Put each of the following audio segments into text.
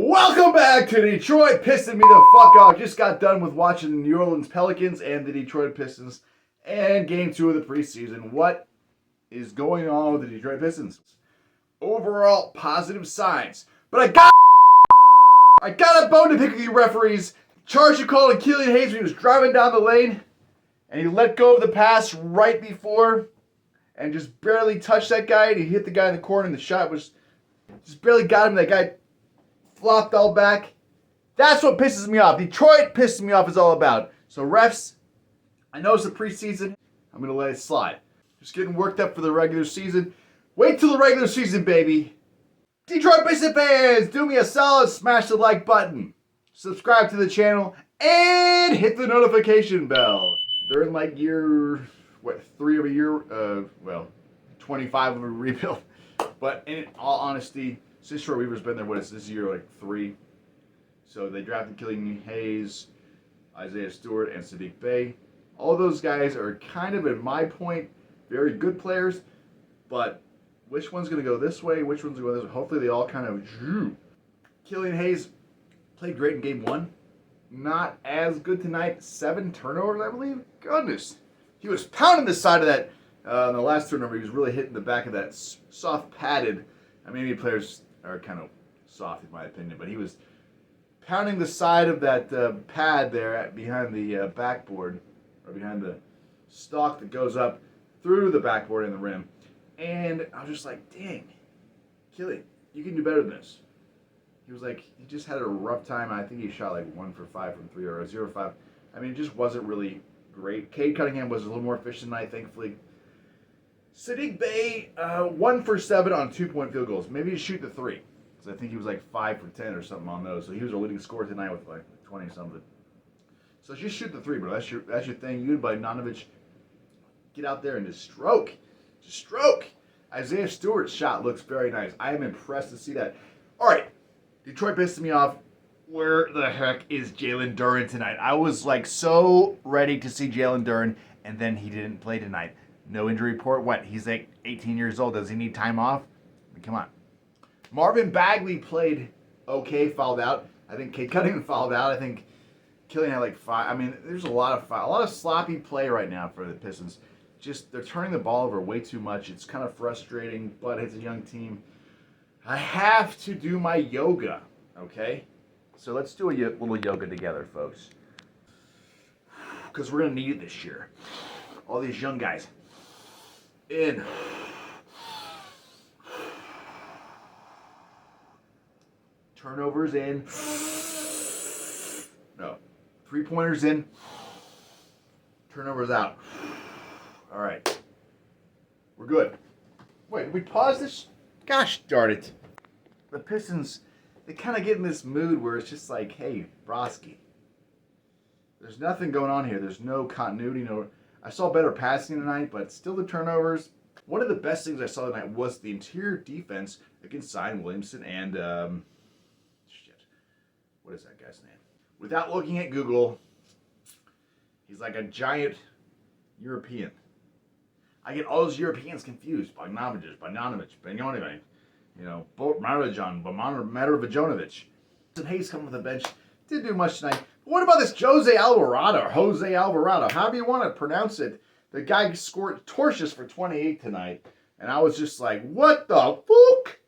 Welcome back to Detroit Pissing Me the fuck off. Just got done with watching the New Orleans Pelicans and the Detroit Pistons and Game 2 of the preseason. What is going on with the Detroit Pistons? Overall, positive signs. But I got a bone to pick with you referees. Charge you called to Killian Hayes when he was driving down the lane and he let go of the pass right before and just barely touched that guy and he hit the guy in the corner and the shot was just barely got him. That guy flopped all back. That's what pisses me off. Detroit pissing me off is all about. So refs, I know it's the preseason. I'm going to let it slide. Just getting worked up for the regular season. Wait till the regular season, baby. Detroit Pistons fans, do me a solid, smash the like button. Subscribe to the channel and hit the notification bell. They're in like year, 3 of a year? 25 of a rebuild. But in all honesty, since Troy Weaver's been there, what is this year, like 3? So they drafted Killian Hayes, Isaiah Stewart, and Saddiq Bey. All those guys are kind of, in my point, very good players. But which one's going to go this way? Which one's going to go this way? Hopefully they all kind of drew. Killian Hayes played great in Game 1. Not as good tonight. 7 turnovers, I believe. Goodness. He was pounding the side of that. In the last turnover, he was really hitting the back of that soft padded. I mean, maybe players are kind of soft in my opinion, but he was pounding the side of that pad there behind the backboard, or behind the stalk that goes up through the backboard and the rim. And I was just like, dang, Killian, you can do better than this. He was like, he just had a rough time. I think he shot like 1 for 5 from 3 or 0 for 5. I mean, it just wasn't really great. Cade Cunningham was a little more efficient tonight, thankfully. Saddiq Bey, 1 for 7 on 2-point field goals. Maybe he'd shoot the 3. Because I think he was like 5 for 10 or something on those. So he was a leading scorer tonight with like 20-something. So just shoot the 3, bro. That's your thing. You and Bogdanovic, get out there and just stroke. Just stroke. Isaiah Stewart's shot looks very nice. I am impressed to see that. All right. Detroit pissed me off. Where the heck is Jalen Duren tonight? I was like so ready to see Jalen Duren, and then he didn't play tonight. No injury report. What? He's like 18 years old. Does he need time off? I mean, come on. Marvin Bagley played okay, fouled out. I think Cade Cunningham fouled out. I think Killian had like 5. I mean, there's a lot of sloppy play right now for the Pistons. Just they're turning the ball over way too much. It's kind of frustrating, but it's a young team. I have to do my yoga, okay? So let's do a little yoga together, folks. Because we're going to need it this year. All these young guys. In. Turnovers in. No. 3-pointers in. Turnovers out. All right. We're good. Wait, did we pause this? Gosh darn it. The Pistons, they kind of get in this mood where it's just like, hey, Broski. There's nothing going on here. There's no continuity. I saw better passing tonight, but still the turnovers. One of the best things I saw tonight was the interior defense against Zion Williamson and, what is that guy's name? Without looking at Google, he's like a giant European. I get all those Europeans confused. Bogdanovic, Bogdanovic, Marovijonovic. Hayes coming to the bench. Didn't do much tonight. But what about this Jose Alvarado, however you want to pronounce it? The guy scored torches for 28 tonight. And I was just like, what the fuck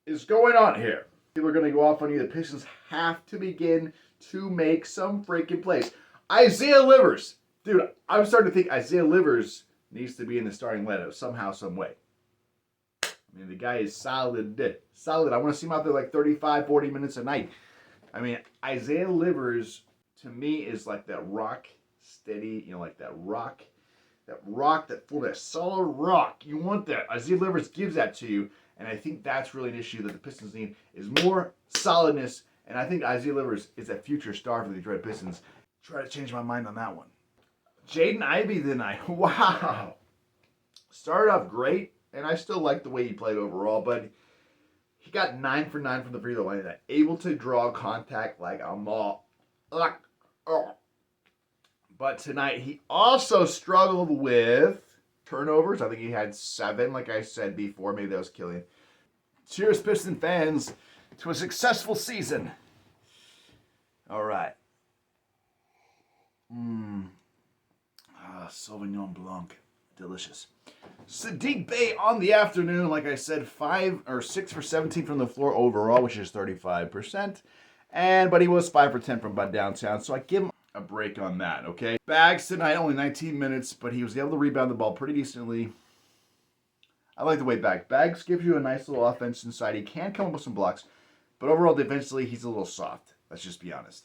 is going on here? People are going to go off on you. The Pistons have to begin to make some freaking plays. Isaiah Livers. Dude, I'm starting to think Isaiah Livers needs to be in the starting lineup somehow, some way. I mean, the guy is solid. Solid. I want to see him out there like 35, 40 minutes a night. I mean, Isaiah Livers, to me, is like that rock steady, like that solid rock. You want that. Isaiah Livers gives that to you, and I think that's really an issue that the Pistons need, is more solidness, and I think Isaiah Livers is a future star for the Detroit Pistons. Try to change my mind on that one. Jaden Ivey tonight. Wow. Started off great, and I still like the way he played overall, but he got 9 for 9 from the free throw line. Able to draw contact like a mall. But tonight, he also struggled with turnovers. I think he had 7, like I said before. Maybe that was Killian. Cheers, Piston fans. to a successful season. All right. Sauvignon Blanc. Delicious. Sadiq Bey on the afternoon. Like I said, 6 for 17 from the floor overall, which is 35%. But he was 5 for 10 from about downtown, so I give him a break on that, okay? Bags tonight, only 19 minutes, but he was able to rebound the ball pretty decently. I like the way Bags gives you a nice little offense inside. He can come up with some blocks, but overall, defensively, he's a little soft. Let's just be honest.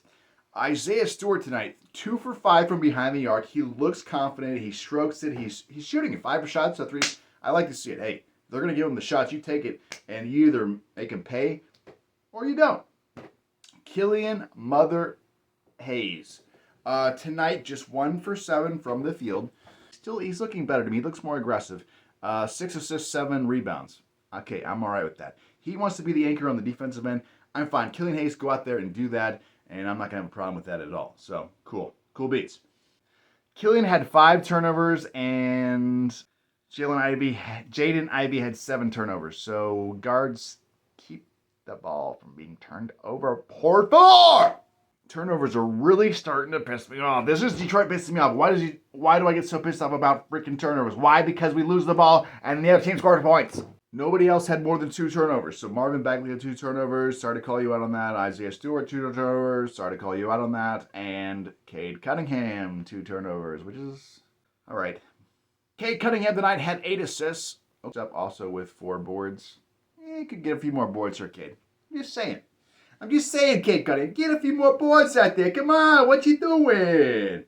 Isaiah Stewart tonight, 2 for 5 from behind the arc. He looks confident. He strokes it. He's shooting it. 5 shots, so 3. I like to see it. Hey, they're going to give him the shots. You take it, and you either make him pay or you don't. Killian Mother Hayes. Tonight, just 1 for 7 from the field. Still, he's looking better to me. He looks more aggressive. 6 assists, 7 rebounds. Okay, I'm all right with that. He wants to be the anchor on the defensive end. I'm fine. Killian Hayes, go out there and do that, and I'm not going to have a problem with that at all. So, cool. Cool beats. Killian had 5 turnovers, and Jaden Ivey had 7 turnovers. So, guards, keep the ball from being turned over. Por favor! Turnovers are really starting to piss me off. This is Detroit pissing me off. Why do I get so pissed off about freaking turnovers? Why? Because we lose the ball and the other team scored points. Nobody else had more than 2 turnovers. So Marvin Bagley had 2 turnovers. Sorry to call you out on that. Isaiah Stewart, 2 turnovers. Sorry to call you out on that. And Cade Cunningham, 2 turnovers, which is all right. Cade Cunningham tonight had 8 assists. Up also with 4 boards. You could get a few more boards for Cade. I'm just saying, Cade Cunningham, get a few more boards out there. Come on, what you doing?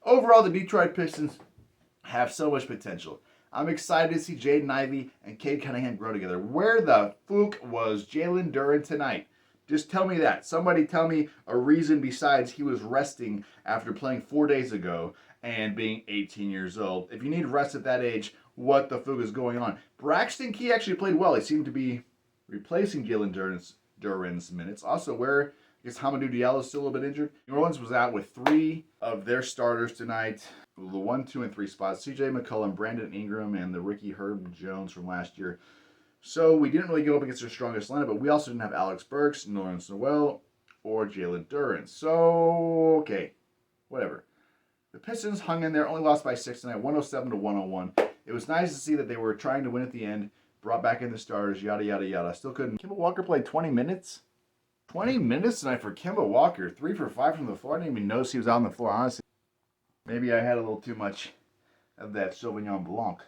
Overall, the Detroit Pistons have so much potential. I'm excited to see Jaden Ivey and Cade Cunningham grow together. Where the fuck was Jalen Duren tonight? Just tell me that. Somebody tell me a reason besides he was resting after playing 4 days ago and being 18 years old. If you need rest at that age, what the fuck is going on? Braxton Key actually played well. He seemed to be replacing Jalen Duren's minutes. Also, where I guess Hamidou Diallo is still a little bit injured. New Orleans was out with 3 of their starters tonight. The 1, 2, and 3 spots. CJ McCollum, Brandon Ingram, and the rookie Herb Jones from last year. So we didn't really go up against their strongest lineup, but we also didn't have Alex Burks, Lawrence Noel, or Jalen Duren. So, okay, whatever. The Pistons hung in there, only lost by 6 tonight, 107 to 101. It was nice to see that they were trying to win at the end, brought back in the starters, yada, yada, yada. Still couldn't. Kemba Walker played 20 minutes. 20 minutes tonight for Kemba Walker. 3 for 5 from the floor. I didn't even notice he was on the floor, honestly. Maybe I had a little too much of that Sauvignon Blanc.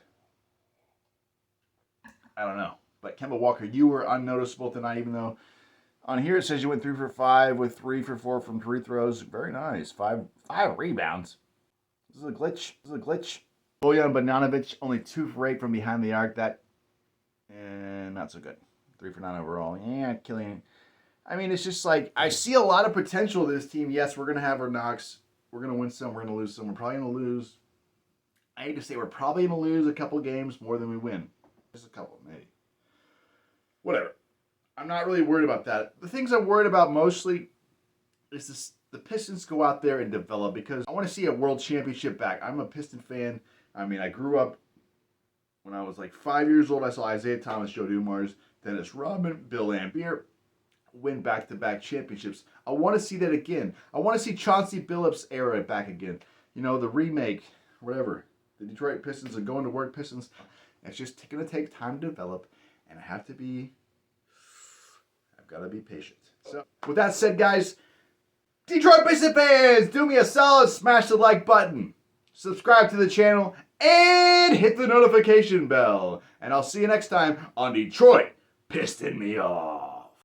I don't know. But Kemba Walker, you were unnoticeable tonight, even though on here it says you went 3 for 5 with 3 for 4 from free throws. Very nice. 5 rebounds. This is a glitch. Bojan Bogdanovic, only 2 for 8 from behind the arc. That, not so good. 3 for 9 overall. Yeah, Killian. I mean, it's just like, I see a lot of potential in this team. Yes, we're going to have our knocks. We're going to win some. We're going to lose some. We're probably going to lose. I hate to say we're probably going to lose a couple games more than we win. Just a couple, maybe. Whatever. I'm not really worried about that. The things I'm worried about mostly is the Pistons go out there and develop, because I want to see a world championship back. I'm a Piston fan. I mean, I grew up when I was like 5 years old. I saw Isaiah Thomas, Joe Dumars, Dennis Rodman, Bill Laimbeer win back-to-back championships. I want to see that again. I want to see Chauncey Billups' era back again. You know, the remake, whatever. The Detroit Pistons are going to work Pistons. It's just going to take time to develop, and I've got to be patient. So, with that said, guys, Detroit Pistons fans, do me a solid, smash the like button, subscribe to the channel, and hit the notification bell. And I'll see you next time on Detroit Piston Me Off.